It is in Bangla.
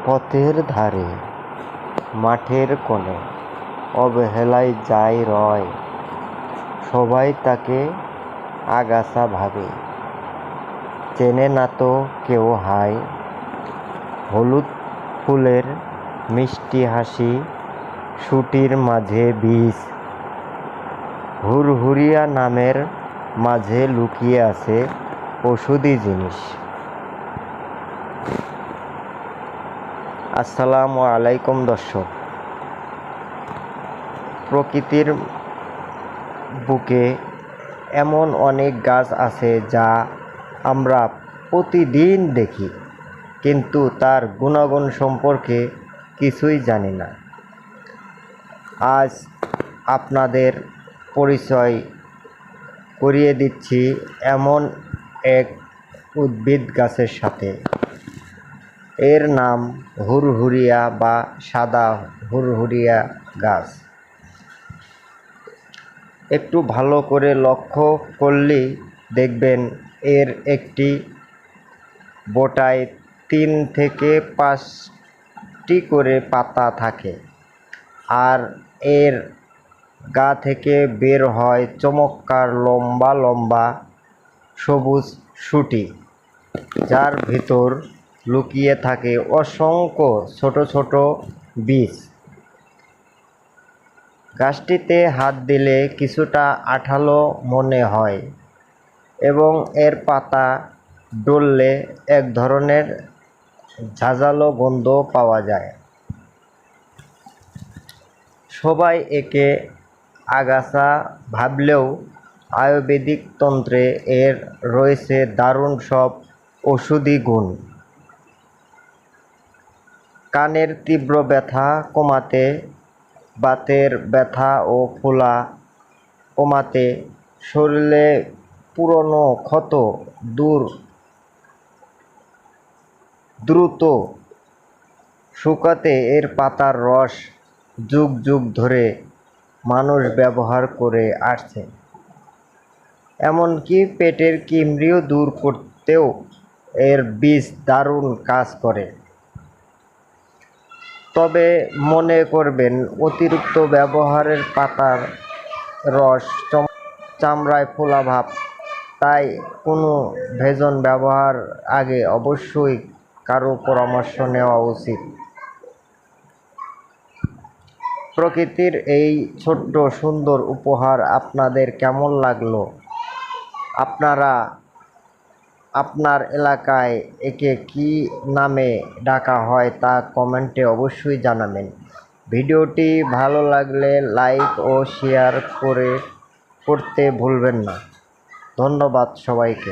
পথের ধারে মাঠের কোণে অবহেলায় যায় রয়, সবাই তাকে আগাছা ভাবে, চেনে না তো কেউ হায়। হলুদ ফুলের মিষ্টি হাসি, শুটির মাঝে বীজ, হুরহুরিয়া নামের মাঝে লুকিয়ে আছে ওষুধি জিনিস। আসসালামু আলাইকুম দর্শক। প্রকৃতির বুকে এমন অনেক গাছ আছে যা আমরা প্রতিদিন দেখি, কিন্তু তার গুণাগুণ সম্পর্কে কিছুই জানি না। আজ আপনাদের পরিচয় করিয়ে দিচ্ছি এমন এক উদ্ভিদ গাছের সাথে। এর নাম হুরহুরিয়া বা সাদা হুরহুরিয়া গাছ। একটু ভালো করে লক্ষ্য করলেই দেখবেন এর একটি বোটায় 3 থেকে 5টি করে পাতা থাকে, আর এর গা থেকে বের হয় চমৎকার লম্বা লম্বা সবুজ শুঁটি, যার ভিতর লুকিয়ে থাকে অসংখ্য ছোট ছোট বীজ। গাছটিতে হাত দিলে কিছুটা আঠালো মনে হয় এবং এর পাতা ডললে এক ধরনের ঝাঁঝালো গন্ধ পাওয়া যায়। সবাই একে আগাছা ভাবলেও আয়ুর্বেদিক তন্ত্রে এর রয়েছে দারুণ সব ঔষধি গুণ। কানের তীব্র ব্যথা কমাতে, বাতের ব্যথা ও ফোলা কমাতে, শরীরে পুরনো ক্ষত দ্রুত শুকাতে এর পাতার রস যুগ যুগ ধরে মানুষ ব্যবহার করে আসছে। এমনকি পেটের কিমড়িও দূর করতেও এর বীজ দারুণ কাজ করে। তবে মনে করবেন, অতিরিক্ত ব্যবহারের পাতার রস চামড়ায় ফোলা ভাব, তাই কোনো ভোজন ব্যবহার আগে অবশ্যই কারো পরামর্শ নেওয়া উচিত। প্রকৃতির এই ছোট্ট সুন্দর উপহার আপনাদের কেমন লাগলো? আপনারা আপনার এলাকায় একে কী নামে ডাকা হয় তা কমেন্টে অবশ্যই জানাবেন। ভিডিওটি ভালো লাগলে লাইক ও শেয়ার করতে ভুলবেন না। ধন্যবাদ সবাইকে।